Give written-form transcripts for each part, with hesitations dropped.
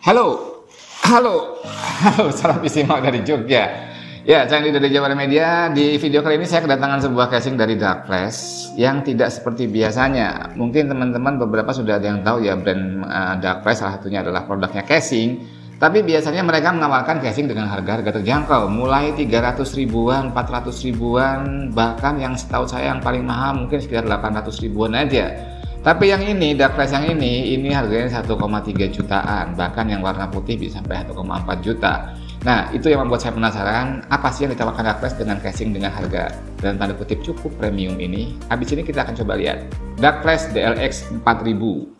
Halo, halo, halo, salam istimewa dari Jogja. Ya, Candi dari Jawa Media. Di video kali ini saya kedatangan sebuah casing dari Darkflash yang tidak seperti biasanya. Mungkin teman-teman beberapa sudah ada yang tahu ya brand Darkflash, salah satunya adalah produknya casing. Tapi biasanya mereka menawarkan casing dengan harga-harga terjangkau, mulai 300 ribuan, 400 ribuan, bahkan yang setahu saya yang paling mahal mungkin sekitar 800 ribuan aja. Tapi yang ini, Darkflash yang ini harganya 1,3 jutaan, bahkan yang warna putih bisa sampai 1,4 juta. Nah, itu yang membuat saya penasaran, apa sih yang ditawarkan Darkflash dengan casing dengan harga dan tanda kutip cukup premium ini. Habis ini kita akan coba lihat Darkflash DLX 4000.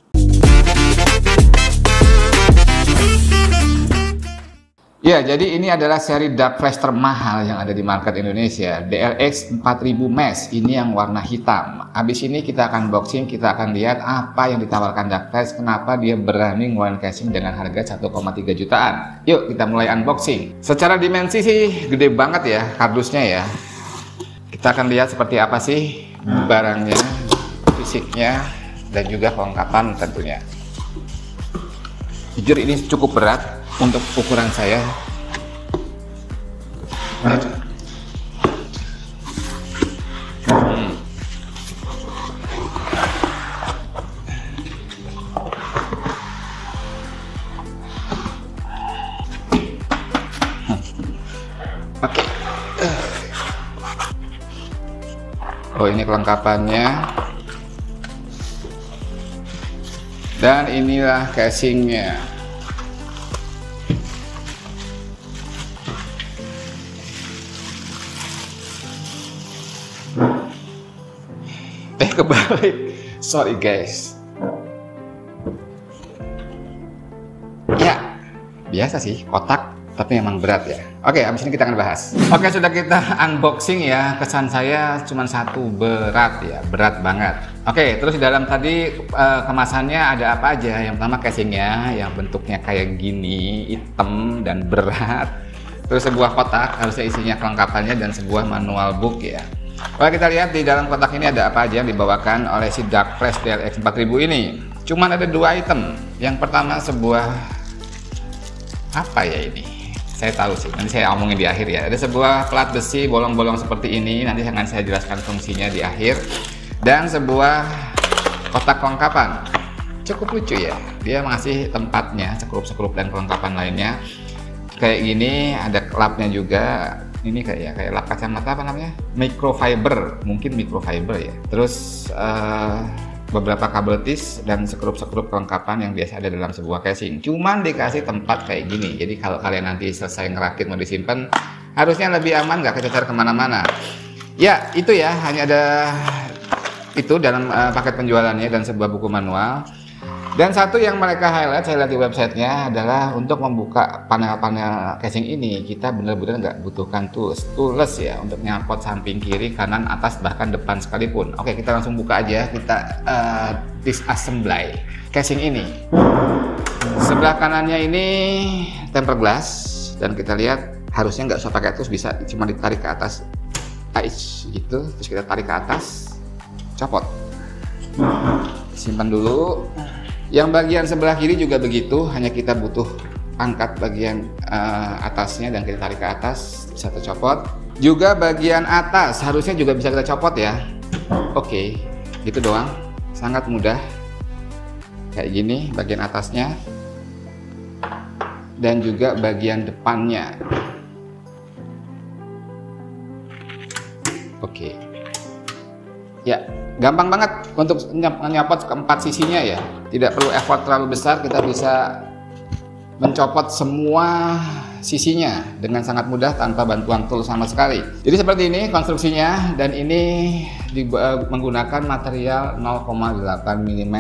Ya, jadi ini adalah seri Darkflash termahal yang ada di market Indonesia, DLX 4000 Mesh, ini yang warna hitam. Habis ini kita akan unboxing, kita akan lihat apa yang ditawarkan Darkflash, kenapa dia berani ngeluarin casing dengan harga 1,3 jutaan. Yuk kita mulai unboxing. Secara dimensi sih gede banget ya kardusnya ya. Kita akan lihat seperti apa sih barangnya, fisiknya, dan juga kelengkapan tentunya. Jujur ini cukup berat untuk ukuran saya. Oke. Oh, ini kelengkapannya. Dan inilah casingnya. Kebalik, sorry guys. Ya, biasa sih kotak, tapi memang berat ya. Oke, abis ini kita akan bahas. Oke, sudah kita unboxing ya. Kesan saya cuma satu, berat ya, berat banget. Oke, terus di dalam tadi kemasannya ada apa aja? Yang pertama casingnya, yang bentuknya kayak gini, hitam dan berat. Terus sebuah kotak, harusnya isinya kelengkapannya dan sebuah manual book ya. Oke, kita lihat di dalam kotak ini ada apa aja yang dibawakan oleh si Darkflash DLX 4000 ini. Cuman ada dua item. Yang pertama sebuah apa ya ini? Saya tahu sih, nanti saya omongin di akhir ya. Ada sebuah plat besi bolong-bolong seperti ini, nanti akan saya jelaskan fungsinya di akhir. Dan sebuah kotak kelengkapan. Cukup lucu ya. Dia mengasih tempatnya, sekrup-sekrup dan kelengkapan lainnya. Kayak gini, ada lapnya juga. Ini kayak lap kacamata apa namanya, microfiber, mungkin microfiber ya. Terus beberapa kabel tis dan sekrup-sekrup kelengkapan yang biasa ada dalam sebuah casing. Cuman dikasih tempat kayak gini, jadi kalau kalian nanti selesai ngerakit mau disimpan, harusnya lebih aman, nggak kececer kemana-mana. Ya itu ya, hanya ada itu dalam paket penjualannya dan sebuah buku manual. Dan satu yang mereka highlight, saya lihat di websitenya, adalah untuk membuka panel-panel casing ini kita benar-benar nggak butuhkan tools ya untuk nyangkut samping kiri, kanan, atas, bahkan depan sekalipun. Oke, kita langsung buka aja, kita disassembly casing ini. Sebelah kanannya ini tempered glass dan kita lihat harusnya nggak usah pakai tools, bisa cuma ditarik ke atas, gitu, terus kita tarik ke atas, copot, simpan dulu. Yang bagian sebelah kiri juga begitu, hanya kita butuh angkat bagian atasnya dan kita tarik ke atas, bisa tercopot. Juga bagian atas harusnya juga bisa kita copot ya. Oke, gitu doang, sangat mudah. Kayak gini bagian atasnya dan juga bagian depannya. Oke. Ya, gampang banget untuk nyopot keempat sisinya ya. Tidak perlu effort terlalu besar, kita bisa mencopot semua sisinya dengan sangat mudah tanpa bantuan tool sama sekali. Jadi seperti ini konstruksinya, dan ini menggunakan material 0,8 mm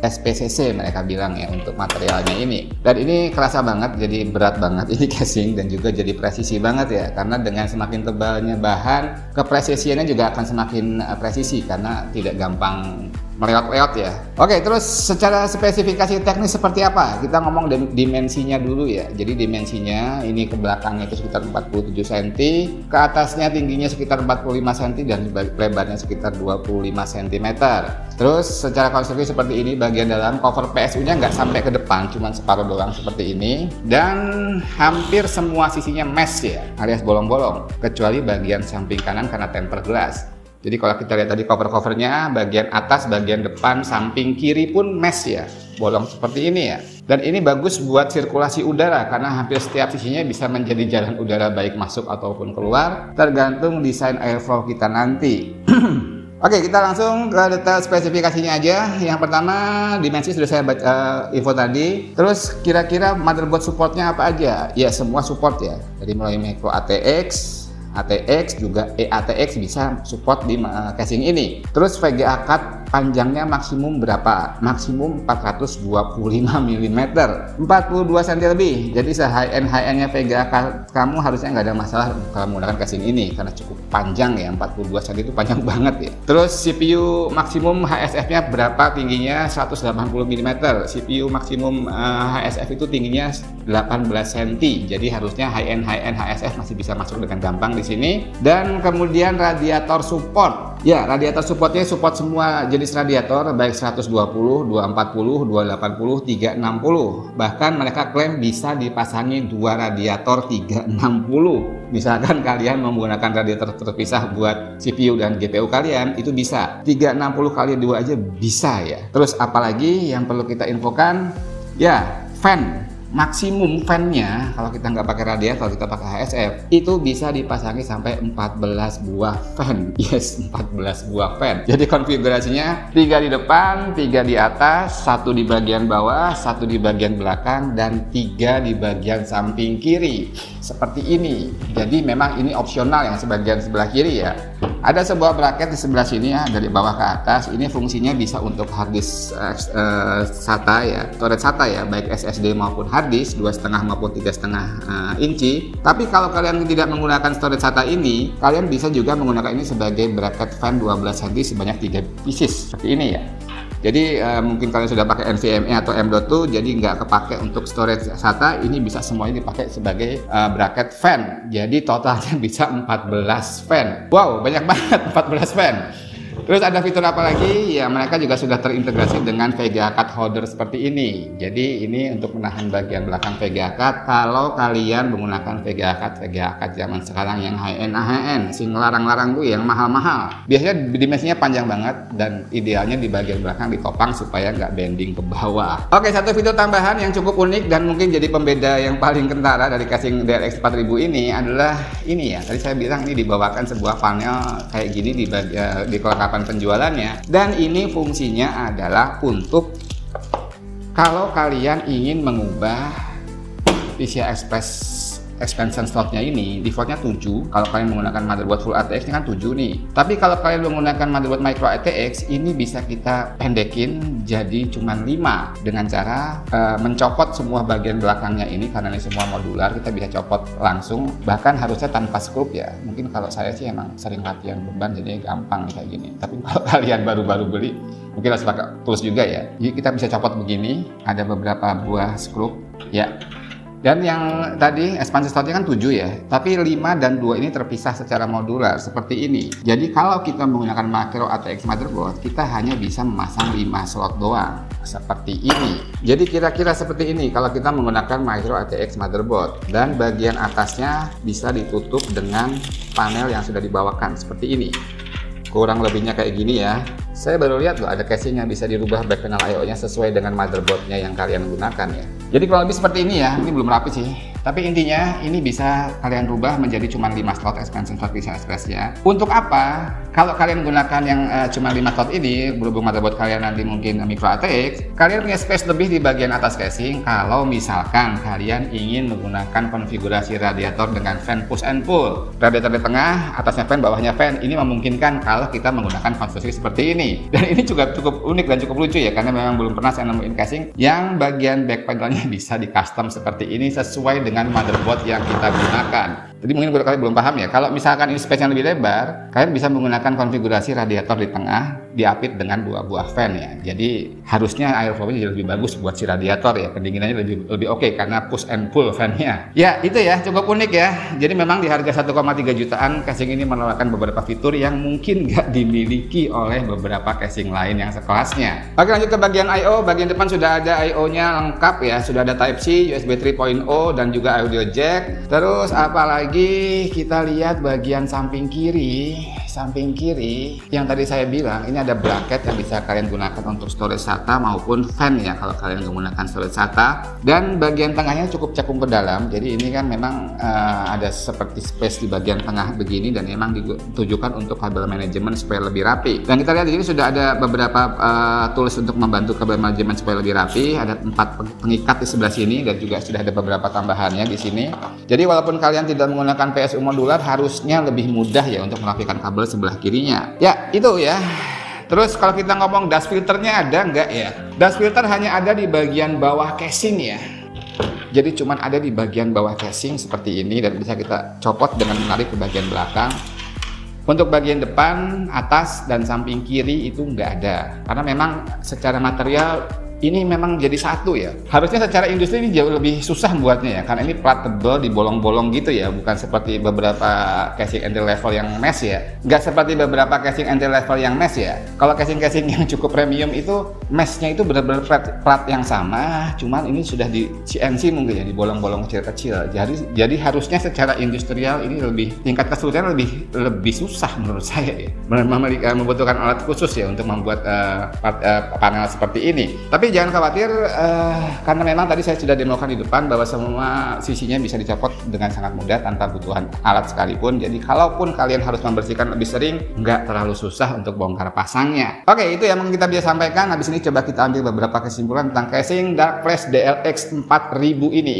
SPCC mereka bilang ya untuk materialnya ini. Dan ini kerasa banget, jadi berat banget ini casing dan juga jadi presisi banget ya, karena dengan semakin tebalnya bahan, kepresisiannya juga akan semakin presisi karena tidak gampang meleot-leot ya. Oke, terus secara spesifikasi teknis seperti apa? Kita ngomong dimensinya dulu ya. Jadi dimensinya tingginya, ini ke belakangnya itu sekitar 47 cm, ke atasnya tingginya sekitar 45 cm dan lebarnya sekitar 25 cm. Terus secara konstruksi seperti ini, bagian dalam cover PSU-nya nggak sampai ke depan, cuma separuh doang seperti ini, dan hampir semua sisinya mesh ya, alias bolong-bolong, kecuali bagian samping kanan karena tempered glass. Jadi kalau kita lihat tadi cover-covernya, bagian atas, bagian depan, samping kiri pun mesh ya, bolong seperti ini ya. Dan ini bagus buat sirkulasi udara karena hampir setiap sisinya bisa menjadi jalan udara baik masuk ataupun keluar, tergantung desain airflow kita nanti. Oke, kita langsung ke detail spesifikasinya aja. Yang pertama, dimensi sudah saya baca info tadi. Terus kira-kira motherboard supportnya apa aja? Ya, semua support ya. Jadi mulai micro ATX, ATX juga eATX bisa support di casing ini. Terus VGA cut panjangnya maksimum berapa? Maksimum 425 mm, 42 cm lebih. Jadi se-high-end-nya VGA cut kamu harusnya nggak ada masalah kalau menggunakan casing ini karena cukup panjang ya, 42 cm itu panjang banget ya. Terus CPU maksimum HSF-nya berapa tingginya? 180 mm. CPU maksimum HSF itu tingginya 18 cm. Jadi harusnya high-end HSF masih bisa masuk dengan gampang di sini. Dan kemudian radiator support. Ya, radiator supportnya support semua jenis radiator baik 120, 240, 280, 360. Bahkan mereka klaim bisa dipasangi dua radiator 360. Misalkan kalian menggunakan radiator terpisah buat CPU dan GPU kalian, itu bisa 360 kali 2 aja bisa ya. Terus apalagi yang perlu kita infokan? Ya, fan. Maksimum fan-nya kalau kita nggak pakai radiator, kita pakai HSF, itu bisa dipasangi sampai 14 buah fan. Yes, 14 buah fan. Jadi konfigurasinya 3 di depan, 3 di atas, 1 di bagian bawah, 1 di bagian belakang, dan 3 di bagian samping kiri. Seperti ini. Jadi memang ini opsional yang sebagian sebelah kiri ya. Ada sebuah bracket di sebelah sini ya, dari bawah ke atas. Ini fungsinya bisa untuk hard disk SATA ya, storage SATA ya, baik SSD maupun hard disk 2,5 maupun 3,5 inci. Tapi kalau kalian tidak menggunakan storage SATA ini, kalian bisa juga menggunakan ini sebagai bracket fan 12 cm sebanyak 3 pieces seperti ini ya. Jadi mungkin kalian sudah pakai NVMe atau M.2, jadi nggak kepake untuk storage SATA, ini bisa semuanya dipakai sebagai bracket fan. Jadi totalnya bisa 14 fan. Wow, banyak banget 14 fan. Terus ada fitur apa lagi? Ya, mereka juga sudah terintegrasi dengan VGA cut holder seperti ini. Jadi ini untuk menahan bagian belakang VGA cut kalau kalian menggunakan VGA cut zaman sekarang yang high-end, sing larang-larang tuh yang mahal-mahal. Biasanya dimensinya panjang banget dan idealnya di bagian belakang ditopang supaya nggak bending ke bawah. Oke, satu fitur tambahan yang cukup unik dan mungkin jadi pembeda yang paling kentara dari casing DLX 4000 ini adalah ini ya. Tadi saya bilang ini dibawakan sebuah panel kayak gini di kelengkapan penjualannya, dan ini fungsinya adalah untuk kalau kalian ingin mengubah PCI Express expansion slotnya ini, defaultnya 7. Kalau kalian menggunakan motherboard full ATX ini kan 7 nih. Tapi kalau kalian menggunakan motherboard micro ATX, ini bisa kita pendekin jadi cuma 5 dengan cara mencopot semua bagian belakangnya ini, karena ini semua modular, kita bisa copot langsung, bahkan harusnya tanpa skrup ya. Mungkin kalau saya sih emang sering latihan beban jadinya gampang kayak gini. Tapi kalau kalian baru-baru beli, mungkin harus pakai tools juga ya. Jadi kita bisa copot begini, ada beberapa buah skrup ya. Dan yang tadi expansion slotnya kan 7 ya, tapi 5 dan 2 ini terpisah secara modular seperti ini. Jadi kalau kita menggunakan micro ATX motherboard, kita hanya bisa memasang 5 slot doang seperti ini. Jadi kira-kira seperti ini kalau kita menggunakan micro ATX motherboard, dan bagian atasnya bisa ditutup dengan panel yang sudah dibawakan seperti ini. Kurang lebihnya kayak gini ya. Saya baru lihat loh ada casing yang bisa dirubah back panel I/O-nya sesuai dengan motherboardnya yang kalian gunakan ya. Jadi kurang lebih seperti ini ya. Ini belum rapi sih. Tapi intinya ini bisa kalian rubah menjadi cuma 5 slot expansion slot PCI Express ya. Untuk apa? Kalau kalian gunakan yang cuma 5 slot ini, berhubung motherboard kalian nanti mungkin micro ATX, kalian punya space lebih di bagian atas casing kalau misalkan kalian ingin menggunakan konfigurasi radiator dengan fan push and pull. Radiator di tengah, atasnya fan, bawahnya fan. Ini memungkinkan kalau kita menggunakan konstruksi seperti ini. Dan ini juga cukup unik dan cukup lucu ya, karena memang belum pernah saya nemuin casing yang bagian back panelnya bisa di custom seperti ini sesuai dengan motherboard yang kita gunakan. Jadi mungkin kalian belum paham ya. Kalau misalkan ini space yang lebih lebar, kalian bisa menggunakan konfigurasi radiator di tengah diapit dengan 2 buah fan ya. Jadi harusnya airflow-nya jadi lebih bagus buat si radiator ya. Pendinginannya lebih oke karena push and pull fan-nya. Ya itu ya, cukup unik ya. Jadi memang di harga 1,3 jutaan casing ini menawarkan beberapa fitur yang mungkin nggak dimiliki oleh beberapa casing lain yang sekelasnya. Oke, lanjut ke bagian I/O. Bagian depan sudah ada I/O-nya lengkap ya. Sudah ada Type-C, USB 3.0 dan juga audio jack. Terus apalagi kita lihat bagian samping kiri yang tadi saya bilang ini ada bracket yang bisa kalian gunakan untuk storage SATA maupun fan ya kalau kalian menggunakan storage SATA, dan bagian tengahnya cukup cekung ke dalam. Jadi ini kan memang ada seperti space di bagian tengah begini dan memang ditujukan untuk kabel manajemen supaya lebih rapi. Dan kita lihat di sini sudah ada beberapa tools untuk membantu kabel manajemen supaya lebih rapi. Ada 4 pengikat di sebelah sini dan juga sudah ada beberapa tambahannya di sini. Jadi walaupun kalian tidak menggunakan PSU modular, harusnya lebih mudah ya untuk merapikan kabel sebelah kirinya. Ya, itu ya. Terus kalau kita ngomong dust filternya ada nggak ya? Dust filter hanya ada di bagian bawah casing ya. Jadi cuman ada di bagian bawah casing seperti ini dan bisa kita copot dengan menarik ke bagian belakang. Untuk bagian depan, atas, dan samping kiri itu nggak ada. Karena memang secara material ini memang jadi satu ya. Harusnya secara industri ini jauh lebih susah buatnya ya, karena ini plat tebal di bolong-bolong gitu ya, bukan seperti beberapa casing entry level yang mesh ya. Nggak seperti beberapa casing entry level yang mesh ya. Kalau casing-casing yang cukup premium itu meshnya itu benar-benar plat yang sama, cuman ini sudah di CNC mungkin ya, di bolong-bolong kecil-kecil. Jadi harusnya secara industrial ini tingkat kesulitan lebih susah menurut saya ya. Membutuhkan alat khusus ya untuk membuat panel seperti ini. Tapi jangan khawatir, karena memang tadi saya sudah demokan di depan bahwa semua sisinya bisa dicopot dengan sangat mudah tanpa butuhan alat sekalipun. Jadi kalaupun kalian harus membersihkan lebih sering, nggak terlalu susah untuk bongkar pasangnya. Oke, itu yang kita bisa sampaikan. Habis ini coba kita ambil beberapa kesimpulan tentang casing Dark Flash DLX 4000 ini.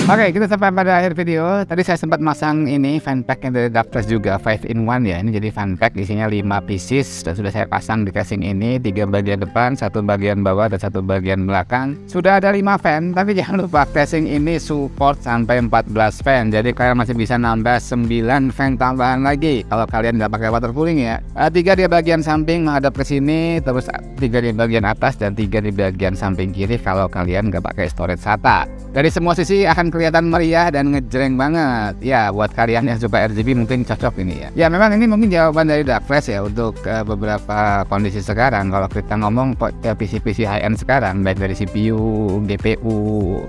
Oke, kita sampai pada akhir video. Tadi saya sempat masang ini fan pack yang dari Dark Flash juga, 5-in-1 ya. Ini jadi fan pack, isinya 5 pieces dan sudah saya pasang di casing ini, 3 bagian depan, 1 bagian bawah dan 1 bagian belakang. Sudah ada 5 fan, tapi jangan lupa casing ini support sampai 14 fan. Jadi kalian masih bisa nambah 9 fan tambahan lagi kalau kalian nggak pakai water cooling ya. 3 di bagian samping menghadap ke sini, terus 3 di bagian atas dan 3 di bagian samping kiri kalau kalian nggak pakai storage SATA. Dari semua sisi akan kelihatan meriah dan ngejreng banget. Ya, buat kalian yang suka RGB mungkin cocok ini ya. Ya, memang ini mungkin jawaban dari Dark Flash ya untuk beberapa kondisi sekarang. Kalau kita ngomong PC-PC high-end sekarang, baik dari CPU, GPU,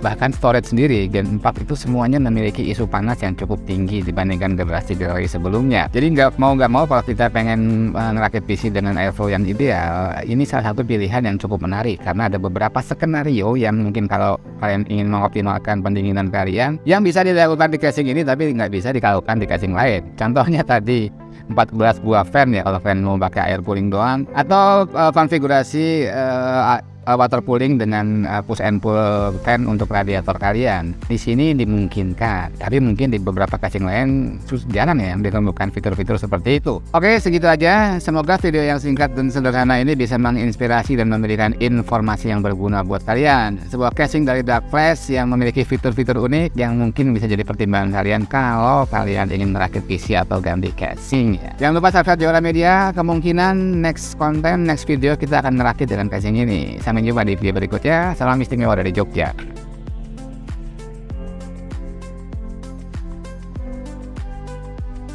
bahkan storage sendiri, Gen 4 itu semuanya memiliki isu panas yang cukup tinggi dibandingkan generasi sebelumnya. Jadi nggak mau kalau kita pengen ngerakit PC dengan airflow yang ideal, ini salah satu pilihan yang cukup menarik karena ada beberapa skenario yang mungkin kalau kalian ingin mengoptimalkan pendinginan kalian yang bisa dilakukan di casing ini tapi nggak bisa dilakukan di casing lain. Contohnya tadi 14 buah fan ya kalau kalian mau pakai air cooling doang, atau konfigurasi water cooling dengan push and pull fan untuk radiator kalian. Di sini dimungkinkan, tapi mungkin di beberapa casing lain jarang ya ditemukan fitur-fitur seperti itu. Oke, segitu aja. Semoga video yang singkat dan sederhana ini bisa menginspirasi dan memberikan informasi yang berguna buat kalian. Sebuah casing dari Dark Flash yang memiliki fitur-fitur unik yang mungkin bisa jadi pertimbangan kalian kalau kalian ingin merakit PC atau ganti casing ya. Jangan lupa subscribe Jora Media. Kemungkinan next video kita akan merakit dengan casing ini. Sampai jumpa di video berikutnya. Salam istimewa dari Jogja.